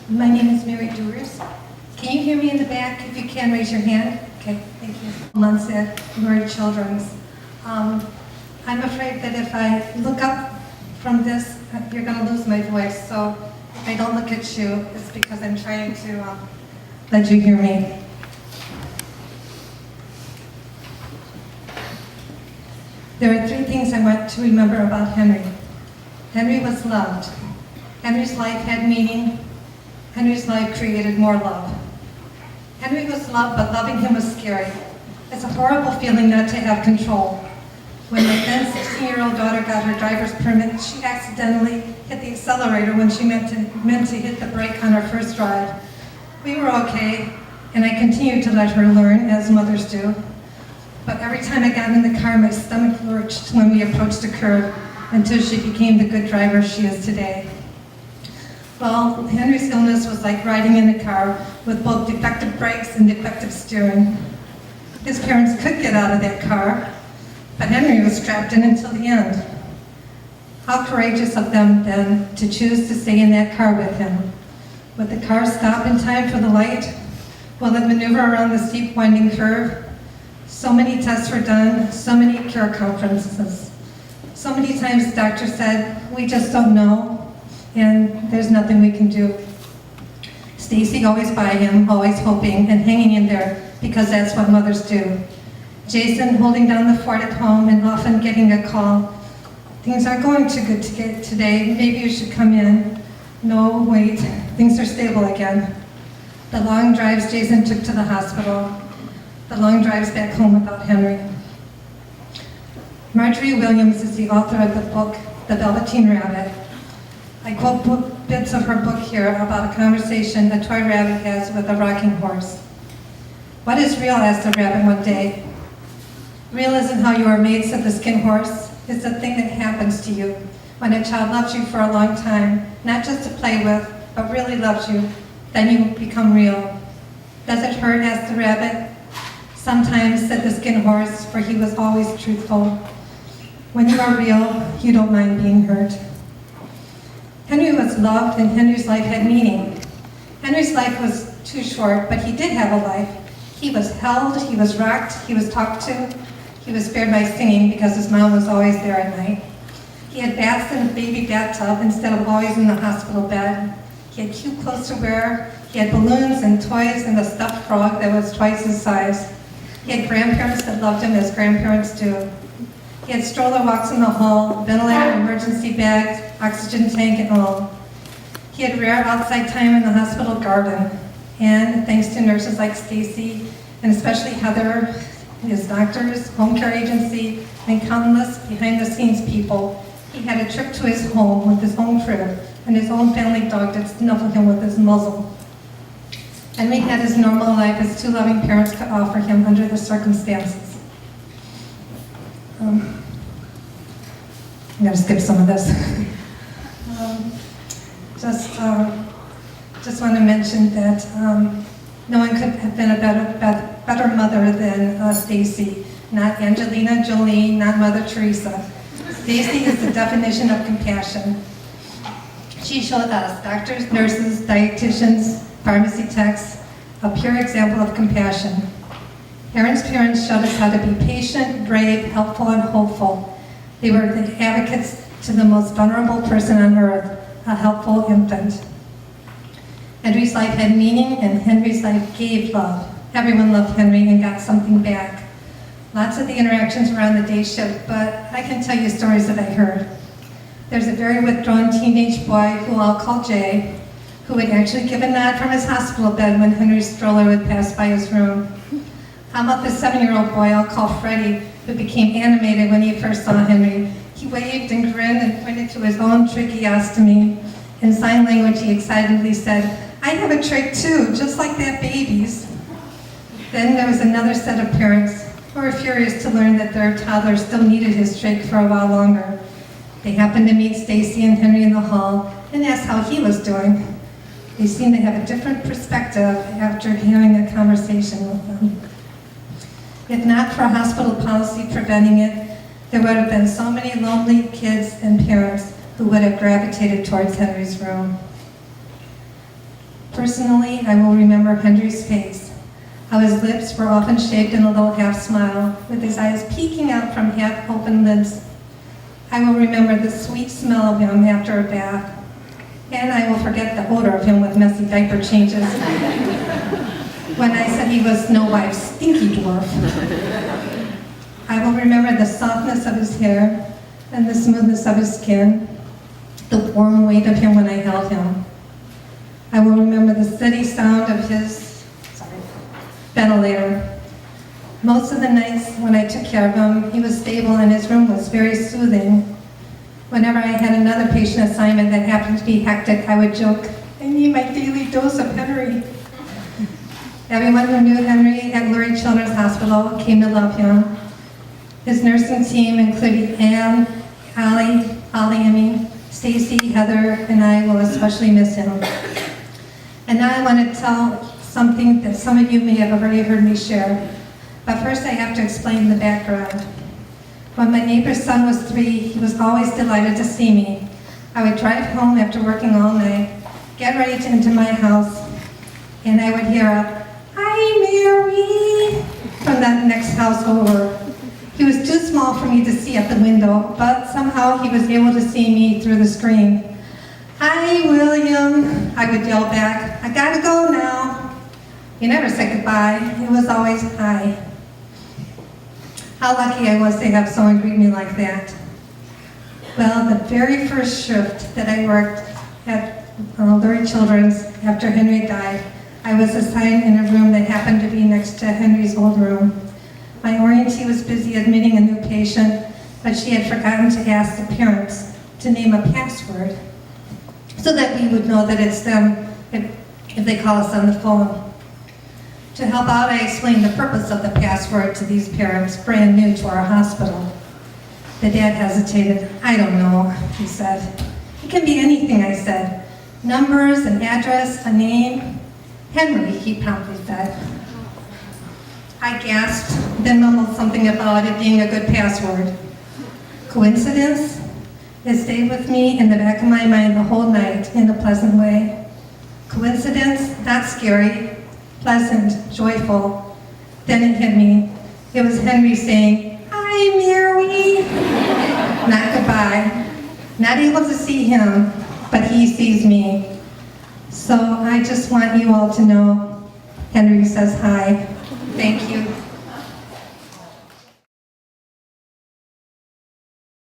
My name is Mary Doers. Can you hear me in the back? If you can, raise your hand. Okay, thank you. Months at Murray Children's. I'm afraid that if I look up from this, you're going to lose my voice. So if I don't look at you, it's because I'm trying to let you hear me. There are three things I want to remember about Henry. Henry was loved. Henry's life had meaning. Henry's life created more love. Henry was loved, but loving him was scary. It's a horrible feeling not to have control. When my then 16-year-old daughter got her driver's permit, she accidentally hit the accelerator when she meant to hit the brake on her first drive. We were okay, and I continued to let her learn, as mothers do. But every time I got in the car, my stomach lurched when we approached a curve until she became the good driver she is today. Well, Henry's illness was like riding in a car with both defective brakes and defective steering. His parents could get out of that car, but Henry was strapped in until the end. How courageous of them, then, to choose to stay in that car with him. Would the car stop in time for the light? Will it maneuver around the steep, winding curve? So many tests were done, so many care conferences. So many times the doctor said, "We just don't know, and there's nothing we can do." Stacy always by him, always hoping and hanging in there, because that's what mothers do. Jason holding down the fort at home and often getting a call. "Things aren't going too good today, maybe you should come in." "No, wait, things are stable again." The long drives Jason took to the hospital. The long drives back home without Henry. Marjorie Williams is the author of the book, The Velveteen Rabbit. I quote bits of her book here about a conversation a toy rabbit has with a rocking horse. "What is real?" asked the rabbit one day. "Real isn't how you are made," said the skin horse. "It's the thing that happens to you when a child loves you for a long time, not just to play with, but really loves you, then you become real." "Does it hurt?" asked the rabbit. "Sometimes," said the skin horse, for he was always truthful. "When you are real, you don't mind being hurt." Henry was loved, and Henry's life had meaning. Henry's life was too short, but he did have a life. He was held, he was rocked, he was talked to. He was spared by singing because his mom was always there at night. He had baths in a baby bathtub instead of always in the hospital bed. He had cute clothes to wear. He had balloons and toys and a stuffed frog that was twice his size. He had grandparents that loved him as grandparents do. He had stroller walks in the hall, ventilator, emergency bags, oxygen tank, and all. He had rare outside time in the hospital garden. And thanks to nurses like Stacy, and especially Heather, his doctors, home care agency, and countless behind-the-scenes people, he had a trip to his home with his own crib and his own family dog that snuffled him with his muzzle. Henry had his normal life as two loving parents could offer him under the circumstances. I'm going to skip some of this. Just want to mention that no one could have been a better mother than Stacy. Not Angelina Jolie, not Mother Teresa. Stacy is the definition of compassion. She showed us, doctors, nurses, dietitians, pharmacy techs, a pure example of compassion. Aaron's parents showed us how to be patient, brave, helpful, and hopeful. They were the advocates to the most vulnerable person on earth, a helpful infant. Henry's life had meaning, and Henry's life gave love. Everyone loved Henry and got something back. Lots of the interactions were on the day shift, but I can tell you stories that I heard. There's a very withdrawn teenage boy, who I'll call Jay, who would actually give a nod from his hospital bed when Henry's stroller would pass by his room. How about the 7-year-old boy I'll call Freddie, who became animated when he first saw Henry? He waved and grinned and pointed to his own tracheostomy. In sign language, he excitedly said, "I have a trach too, just like that baby's." Then there was another set of parents who were furious to learn that their toddler still needed his trach for a while longer. They happened to meet Stacy and Henry in the hall and asked how he was doing. They seemed to have a different perspective after having a conversation with them. If not for hospital policy preventing it, there would have been so many lonely kids and parents who would have gravitated towards Henry's room. Personally, I will remember Henry's face, how his lips were often shaped in a little half smile, with his eyes peeking out from half-open lids. I will remember the sweet smell of him after a bath, and I will forget the odor of him with messy diaper changes. When I said he was Snow White's stinky dwarf. I will remember the softness of his hair and the smoothness of his skin, the warm weight of him when I held him. I will remember the steady sound of his ventilator. Most of the nights when I took care of him, he was stable and his room was very soothing. Whenever I had another patient assignment that happened to be hectic, I would joke, I need my daily dose of Henry. Everyone who knew Henry at Lurie Children's Hospital came to love him. His nursing team, including Anne, Amy, Stacy, Heather, and I will especially miss him. And now I want to tell something that some of you may have already heard me share. But first I have to explain the background. When my neighbor's son was 3, he was always delighted to see me. I would drive home after working all night, get ready to enter my house, and I would hear a, "Hi, Mary," from that next house over. He was too small for me to see at the window, but somehow he was able to see me through the screen. "Hi, William," I would yell back. "I gotta go now." He never said goodbye. It was always hi. How lucky I was to have someone greet me like that. Well, the very first shift that I worked at Lurie Children's after Henry died, I was assigned in a room that happened to be next to Henry's old room. My orientee was busy admitting a new patient, but she had forgotten to ask the parents to name a password so that we would know that it's them if they call us on the phone. To help out, I explained the purpose of the password to these parents, brand new to our hospital. The dad hesitated. "I don't know," he said. "It can be anything," I said. "Numbers, an address, a name." "Henry," he promptly said. I gasped, then mumbled something about it being a good password. Coincidence? It stayed with me in the back of my mind the whole night in a pleasant way. Coincidence? Not scary. Pleasant, joyful. Then it hit me. It was Henry saying, "Hi, Mary." Not goodbye. Not able to see him, but he sees me. So I just want you all to know, Henry says hi. Thank you.